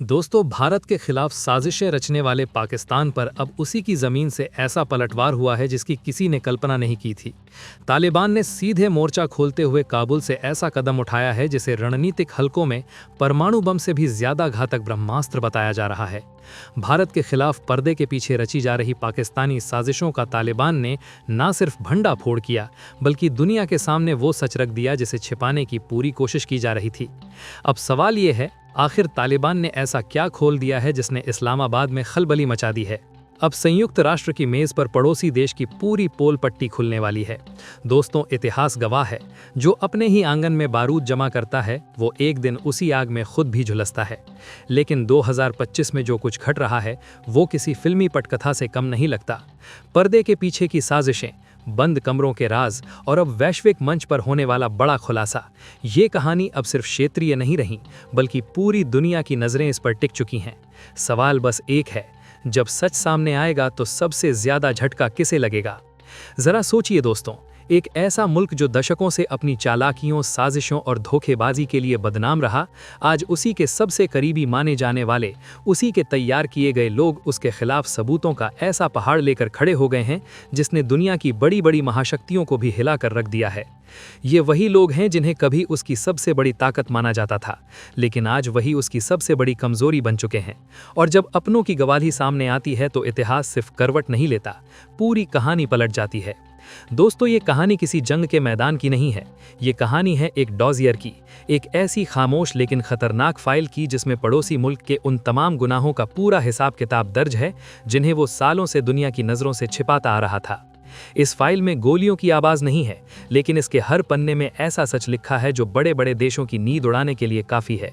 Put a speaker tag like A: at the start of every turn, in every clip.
A: दोस्तों, भारत के खिलाफ साजिशें रचने वाले पाकिस्तान पर अब उसी की ज़मीन से ऐसा पलटवार हुआ है जिसकी किसी ने कल्पना नहीं की थी। तालिबान ने सीधे मोर्चा खोलते हुए काबुल से ऐसा कदम उठाया है जिसे रणनीतिक हलकों में परमाणु बम से भी ज़्यादा घातक ब्रह्मास्त्र बताया जा रहा है। भारत के खिलाफ पर्दे के पीछे रची जा रही पाकिस्तानी साजिशों का तालिबान ने न सिर्फ भंडा फोड़ किया, बल्कि दुनिया के सामने वो सच रख दिया जिसे छिपाने की पूरी कोशिश की जा रही थी। अब सवाल ये है, आखिर तालिबान ने ऐसा क्या खोल दिया है जिसने इस्लामाबाद में खलबली मचा दी है? अब संयुक्त राष्ट्र की मेज पर पड़ोसी देश की पूरी पोल पट्टी खुलने वाली है। दोस्तों, इतिहास गवाह है, जो अपने ही आंगन में बारूद जमा करता है वो एक दिन उसी आग में खुद भी झुलसता है। लेकिन 2025 में जो कुछ घट रहा है वो किसी फिल्मी पटकथा से कम नहीं लगता। पर्दे के पीछे की साजिशें, बंद कमरों के राज और अब वैश्विक मंच पर होने वाला बड़ा खुलासा, ये कहानी अब सिर्फ क्षेत्रीय नहीं रही, बल्कि पूरी दुनिया की नज़रें इस पर टिक चुकी हैं। सवाल बस एक है, जब सच सामने आएगा तो सबसे ज्यादा झटका किसे लगेगा? जरा सोचिए दोस्तों, एक ऐसा मुल्क जो दशकों से अपनी चालाकियों, साजिशों और धोखेबाजी के लिए बदनाम रहा, आज उसी के सबसे करीबी माने जाने वाले, उसी के तैयार किए गए लोग उसके खिलाफ सबूतों का ऐसा पहाड़ लेकर खड़े हो गए हैं जिसने दुनिया की बड़ी बड़ी महाशक्तियों को भी हिलाकर रख दिया है। ये वही लोग हैं जिन्हें कभी उसकी सबसे बड़ी ताकत माना जाता था, लेकिन आज वही उसकी सबसे बड़ी कमजोरी बन चुके हैं। और जब अपनों की गवाही सामने आती है तो इतिहास सिर्फ करवट नहीं लेता, पूरी कहानी पलट जाती है। दोस्तों, ये कहानी किसी जंग के मैदान की नहीं है, ये कहानी है एक डॉजियर की, एक ऐसी खामोश लेकिन खतरनाक फाइल की जिसमें पड़ोसी मुल्क के उन तमाम गुनाहों का पूरा हिसाब किताब दर्ज है जिन्हें वो सालों से दुनिया की नज़रों से छिपाता आ रहा था। इस फाइल में गोलियों की आवाज नहीं है, लेकिन इसके हर पन्ने में ऐसा सच लिखा है जो बड़े बड़े देशों की नींद उड़ाने के लिए काफी है।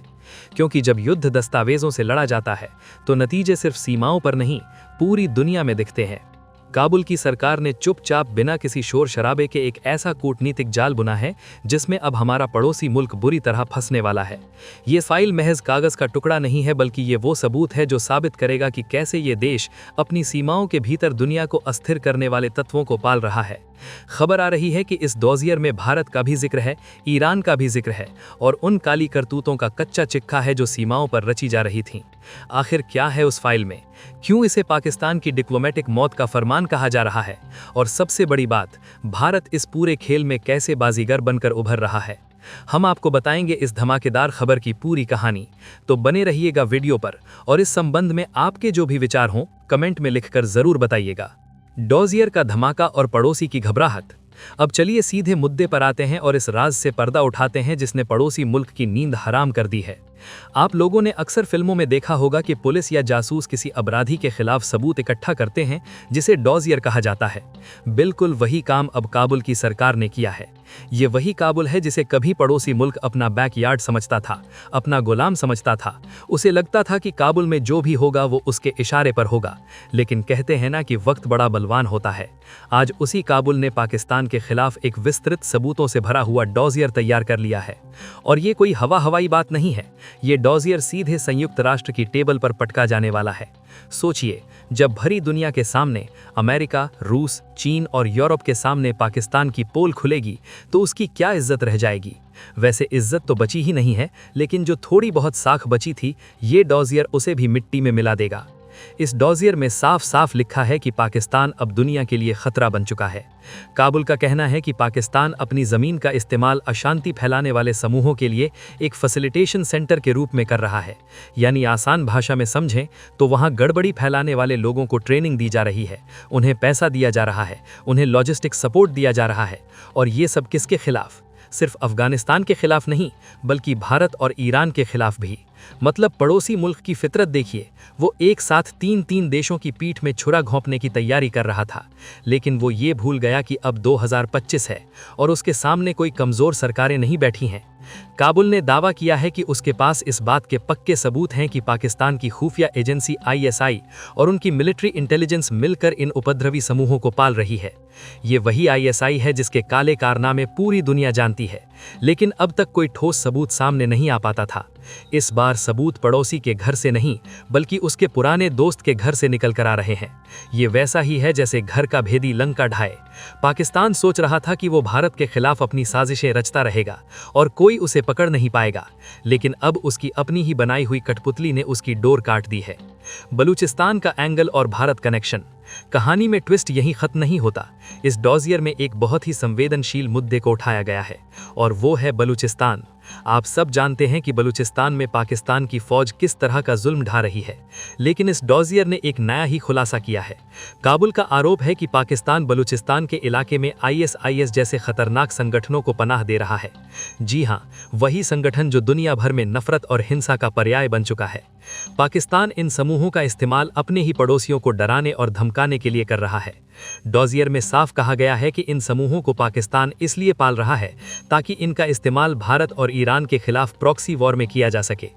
A: क्योंकि जब युद्ध दस्तावेजों से लड़ा जाता है तो नतीजे सिर्फ सीमाओं पर नहीं, पूरी दुनिया में दिखते हैं। काबुल की सरकार ने चुपचाप बिना किसी शोर शराबे के एक ऐसा कूटनीतिक जाल बुना है जिसमें अब हमारा पड़ोसी मुल्क बुरी तरह फंसने वाला है। ये फाइल महज कागज का टुकड़ा नहीं है, बल्कि ये वो सबूत है जो साबित करेगा कि कैसे ये देश अपनी सीमाओं के भीतर दुनिया को अस्थिर करने वाले तत्वों को पाल रहा है। खबर आ रही है कि इस डॉजियर में भारत का भी जिक्र है, ईरान का भी जिक्र है और उन काली करतूतों का कच्चा चिक्का है जो सीमाओं पर रची जा रही थीं। आखिर क्या है उस फाइल में? क्यों इसे पाकिस्तान की डिप्लोमेटिक मौत का फरमान कहा जा रहा है? और सबसे बड़ी बात, भारत इस पूरे खेल में कैसे बाजीगर बनकर उभर रहा है? हम आपको बताएंगे इस धमाकेदार खबर की पूरी कहानी। तो बने रहिएगा वीडियो पर, और इस संबंध में आपके जो भी विचार हों कमेंट में लिखकर जरूर बताइएगा। डॉजियर का धमाका और पड़ोसी की घबराहट। अब चलिए सीधे मुद्दे पर आते हैं और इस राज से पर्दा उठाते हैं जिसने पड़ोसी मुल्क की नींद हराम कर दी है। आप लोगों ने अक्सर फिल्मों में देखा होगा कि पुलिस या जासूस किसी अपराधी के खिलाफ सबूत इकट्ठा करते हैं जिसे डॉजियर कहा जाता है। बिल्कुल वही काम अब काबुल की सरकार ने किया है। ये वही काबुल है जिसे कभी पड़ोसी मुल्क अपना बैकयार्ड समझता था, अपना गुलाम समझता था। उसे लगता था कि काबुल में जो भी होगा वो उसके इशारे पर होगा। लेकिन कहते हैं ना कि वक्त बड़ा बलवान होता है। आज उसी काबुल ने पाकिस्तान के खिलाफ एक विस्तृत सबूतों से भरा हुआ डॉजियर तैयार कर लिया है। और ये कोई हवाई बात नहीं है, ये डॉजियर सीधे संयुक्त राष्ट्र की टेबल पर पटका जाने वाला है। सोचिए, जब भरी दुनिया के सामने अमेरिका, रूस, चीन और यूरोप के सामने पाकिस्तान की पोल खुलेगी तो उसकी क्या इज्जत रह जाएगी? वैसे इज्जत तो बची ही नहीं है, लेकिन जो थोड़ी बहुत साख बची थी ये डॉजियर उसे भी मिट्टी में मिला देगा। इस डॉजियर में साफ साफ लिखा है कि पाकिस्तान अब दुनिया के लिए खतरा बन चुका है। काबुल का कहना है कि पाकिस्तान अपनी जमीन का इस्तेमाल अशांति फैलाने वाले समूहों के लिए एक फैसिलिटेशन सेंटर के रूप में कर रहा है। यानी आसान भाषा में समझें तो वहां गड़बड़ी फैलाने वाले लोगों को ट्रेनिंग दी जा रही है, उन्हें पैसा दिया जा रहा है, उन्हें लॉजिस्टिक सपोर्ट दिया जा रहा है। और ये सब किसके खिलाफ? सिर्फ अफगानिस्तान के खिलाफ नहीं, बल्कि भारत और ईरान के खिलाफ भी। मतलब पड़ोसी मुल्क की फितरत देखिए, वो एक साथ तीन देशों की पीठ में छुरा घोंपने की तैयारी कर रहा था। लेकिन वो ये भूल गया कि अब 2025 है और उसके सामने कोई कमजोर सरकारें नहीं बैठी हैं। काबुल ने दावा किया है कि उसके पास इस बात के पक्के सबूत हैं कि पाकिस्तान की खुफिया एजेंसी ISI और उनकी मिलिट्री इंटेलिजेंस मिलकर इन उपद्रवी समूहों को पाल रही है। ये वही ISI है जिसके काले कारनामे पूरी दुनिया जानती है, लेकिन अब तक कोई ठोस सबूत सामने नहीं आ पाता था।
B: इस बार सबूत पड़ोसी के घर से नहीं बल्कि उसके पुराने दोस्त के घर से निकल कर आ रहे हैं। ये वैसा ही है जैसे घर का भेदी लंका ढाए। पाकिस्तान सोच रहा था कि वो भारत के खिलाफ अपनी साजिशें रचता रहेगा और कोई उसे पकड़ नहीं पाएगा, लेकिन अब उसकी अपनी ही बनाई हुई कठपुतली ने उसकी डोर काट दी है। बलूचिस्तान का एंगल और भारत कनेक्शन। कहानी में ट्विस्ट यहीं खत्म नहीं होता। इस डॉजियर में एक बहुत ही संवेदनशील मुद्दे को उठाया गया है और वो है बलूचिस्तान। आप सब जानते हैं कि बलूचिस्तान में पाकिस्तान की फौज किस तरह का जुल्म ढा रही है, लेकिन इस डॉजियर ने एक नया ही खुलासा किया है। काबुल का आरोप है कि पाकिस्तान बलूचिस्तान के इलाके में ISIS जैसे खतरनाक संगठनों को पनाह दे रहा है। जी हाँ, वही संगठन जो दुनिया भर में नफरत और हिंसा का पर्याय बन चुका है। पाकिस्तान इन समूहों का इस्तेमाल अपने ही पड़ोसियों को डराने और धमकाने के लिए कर रहा है। डॉजियर में साफ कहा गया है कि इन समूहों को पाकिस्तान इसलिए पाल रहा है ताकि इनका इस्तेमाल भारत और ईरान के खिलाफ प्रॉक्सी वॉर में किया जा सके।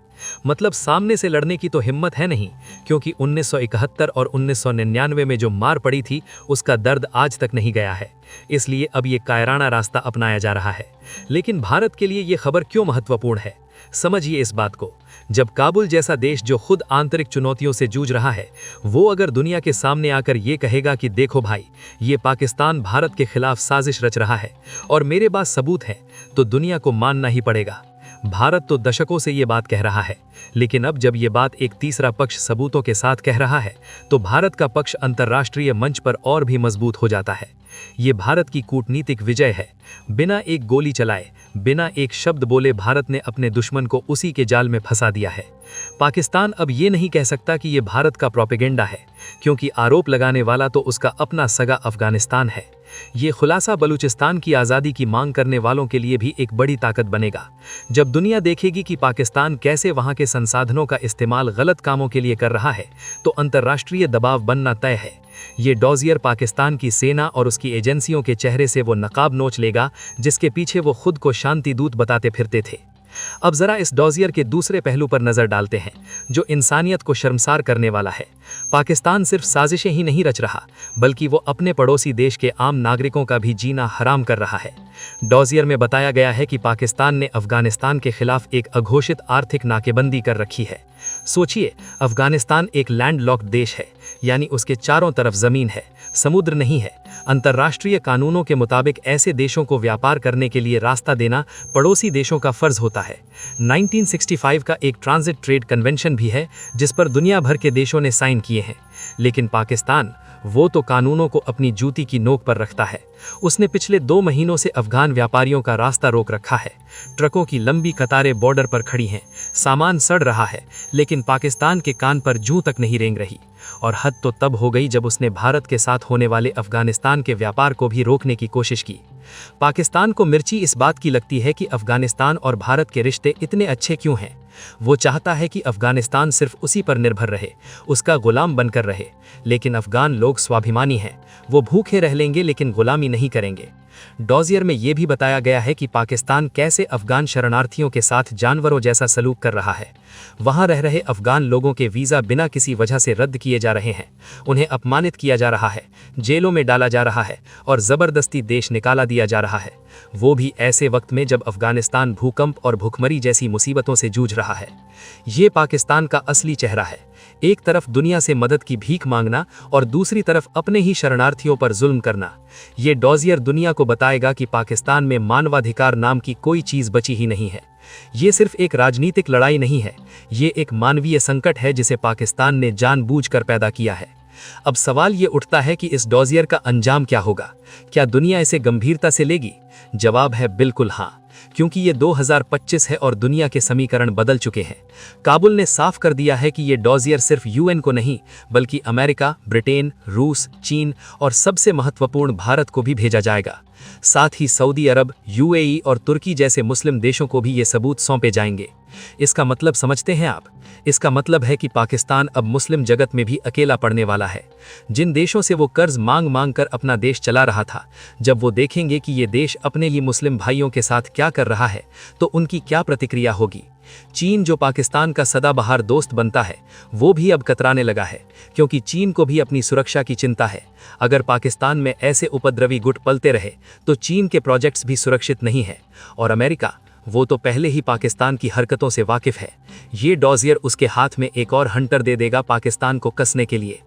B: मतलब सामने से लड़ने की तो हिम्मत है नहीं, क्योंकि 1971 और 1999 में जो मार पड़ी थी उसका दर्द आज तक नहीं गया है। इसलिए अब ये कायराना रास्ता अपनाया जा रहा है। लेकिन भारत के लिए ये खबर क्यों महत्वपूर्ण है, समझिए इस बात को। जब काबुल जैसा देश जो खुद आंतरिक चुनौतियों से जूझ रहा है, वो अगर दुनिया के सामने आकर ये कहेगा कि देखो भाई, ये पाकिस्तान भारत के खिलाफ साजिश रच रहा है और मेरे पास सबूत है, तो दुनिया को मानना ही पड़ेगा। भारत तो दशकों से ये बात कह रहा है, लेकिन अब जब ये बात एक तीसरा पक्ष सबूतों के साथ कह रहा है, तो भारत का पक्ष अंतर्राष्ट्रीय मंच पर और भी मजबूत हो जाता है। ये भारत की कूटनीतिक विजय है। बिना एक गोली चलाए, बिना एक शब्द बोले भारत ने अपने दुश्मन को उसी के जाल में फंसा दिया है। पाकिस्तान अब ये नहीं कह सकता कि ये भारत का प्रोपेगेंडा है, क्योंकि आरोप लगाने वाला तो उसका अपना सगा अफगानिस्तान है। ये खुलासा बलूचिस्तान की आज़ादी की मांग करने वालों के लिए भी एक बड़ी ताकत बनेगा। जब दुनिया देखेगी कि पाकिस्तान कैसे वहां के संसाधनों का इस्तेमाल गलत कामों के लिए कर रहा है, तो अंतर्राष्ट्रीय दबाव बनना तय है। ये डॉजियर पाकिस्तान की सेना और उसकी एजेंसियों के चेहरे से वो नकाब नोच लेगा जिसके पीछे वो खुद को शांति दूत बताते फिरते थे। अब जरा इस डॉजियर के दूसरे पहलू पर नजर डालते हैं, जो इंसानियत को शर्मसार करने वाला है। पाकिस्तान सिर्फ साजिशें ही नहीं रच रहा, बल्कि वो अपने पड़ोसी देश के आम नागरिकों का भी जीना हराम कर रहा है। डॉजियर में बताया गया है कि पाकिस्तान ने अफगानिस्तान के खिलाफ एक अघोषित आर्थिक नाकेबंदी कर रखी है। सोचिए, अफगानिस्तान एक लैंडलॉक्ड देश है, यानी उसके चारों तरफ जमीन है, समुद्र नहीं है। अंतर्राष्ट्रीय कानूनों के मुताबिक ऐसे देशों को व्यापार करने के लिए रास्ता देना पड़ोसी देशों का फर्ज होता है। 1965 का एक ट्रांजिट ट्रेड कन्वेंशन भी है जिस पर दुनिया भर के देशों ने साइन किए हैं, लेकिन पाकिस्तान वो तो कानूनों को अपनी जूती की नोक पर रखता है। उसने पिछले 2 महीनों से अफगान व्यापारियों का रास्ता रोक रखा है। ट्रकों की लंबी कतारें बॉर्डर पर खड़ी हैं, सामान सड़ रहा है, लेकिन पाकिस्तान के कान पर जूं तक नहीं रेंग रही। और हद तो तब हो गई जब उसने भारत के साथ होने वाले अफगानिस्तान के व्यापार को भी रोकने की कोशिश की। पाकिस्तान को मिर्ची इस बात की लगती है कि अफगानिस्तान और भारत के रिश्ते इतने अच्छे क्यों हैं। वो चाहता है कि अफगानिस्तान सिर्फ उसी पर निर्भर रहे, उसका गुलाम बनकर रहे। लेकिन अफगान लोग स्वाभिमानी हैं, वो भूखे रह लेंगे लेकिन गुलामी नहीं करेंगे। डॉजियर में ये भी बताया गया है कि पाकिस्तान कैसे अफगान शरणार्थियों के साथ जानवरों जैसा सलूक कर रहा है। वहां रह रहे अफगान लोगों के वीज़ा बिना किसी वजह से रद्द किए जा रहे हैं, उन्हें अपमानित किया जा रहा है, जेलों में डाला जा रहा है और ज़बरदस्ती देश निकाला दिया जा रहा है। वो भी ऐसे वक्त में जब अफगानिस्तान भूकंप और भुखमरी जैसी मुसीबतों से जूझ रहा है। ये पाकिस्तान का असली चेहरा है। एक तरफ दुनिया से मदद की भीख मांगना और दूसरी तरफ अपने ही शरणार्थियों पर जुल्म करना। ये डॉजियर दुनिया को बताएगा कि पाकिस्तान में मानवाधिकार नाम की कोई चीज़ बची ही नहीं है। ये सिर्फ एक राजनीतिक लड़ाई नहीं है, ये एक मानवीय संकट है जिसे पाकिस्तान ने जानबूझकर पैदा किया है। अब सवाल ये उठता है कि इस डॉजियर का अंजाम क्या होगा? क्या दुनिया इसे गंभीरता से लेगी? जवाब है बिल्कुल हाँ, क्योंकि ये 2025 है और दुनिया के समीकरण बदल चुके हैं। काबुल ने साफ कर दिया है कि ये डॉजियर सिर्फ यूएन को नहीं, बल्कि अमेरिका, ब्रिटेन, रूस, चीन और सबसे महत्वपूर्ण भारत को भी भेजा जाएगा। साथ ही सऊदी अरब, यूएई और तुर्की जैसे मुस्लिम देशों को भी ये सबूत सौंपे जाएंगे। इसका मतलब समझते हैं आप? इसका मतलब है कि पाकिस्तान अब मुस्लिम जगत में भी अकेला पड़ने वाला है। जिन देशों से वो कर्ज मांग मांग कर अपना देश चला रहा था, जब वो देखेंगे कि ये देश अपने ही मुस्लिम भाइयों के साथ क्या कर रहा है, तो उनकी क्या प्रतिक्रिया होगी। चीन जो पाकिस्तान का सदाबहार दोस्त बनता है, वो भी अब कतराने लगा है, क्योंकि चीन को भी अपनी सुरक्षा की चिंता है। अगर पाकिस्तान में ऐसे उपद्रवी गुट पलते रहे तो चीन के प्रोजेक्ट्स भी सुरक्षित नहीं है। और अमेरिका, वो तो पहले ही पाकिस्तान की हरकतों से वाकिफ है। ये डॉजियर उसके हाथ में एक और हंटर दे देगा पाकिस्तान को कसने के लिए।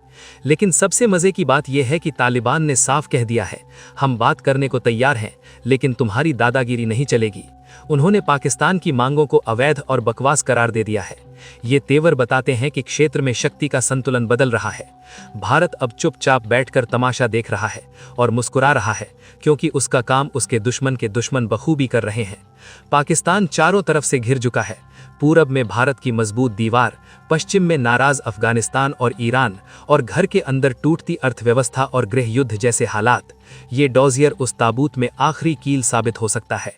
B: लेकिन सबसे मजे की बात यह है कि तालिबान ने साफ कह दिया है, हम बात करने को तैयार हैं, लेकिन तुम्हारी दादागिरी नहीं चलेगी। उन्होंने पाकिस्तान की मांगों को अवैध और बकवास करार दे दिया है। ये तेवर बताते हैं कि क्षेत्र में शक्ति का संतुलन बदल रहा है। भारत अब चुपचाप बैठकर तमाशा देख रहा है और मुस्कुरा रहा है, क्योंकि उसका काम उसके दुश्मन के दुश्मन बखूबी कर रहे हैं। पाकिस्तान चारों तरफ से घिर चुका है। पूरब में भारत की मजबूत दीवार, पश्चिम में नाराज अफगानिस्तान और ईरान, और घर के अंदर टूटती अर्थव्यवस्था और गृह युद्ध जैसे हालात। ये डॉजियर उस ताबूत में आखिरी कील साबित हो सकता है।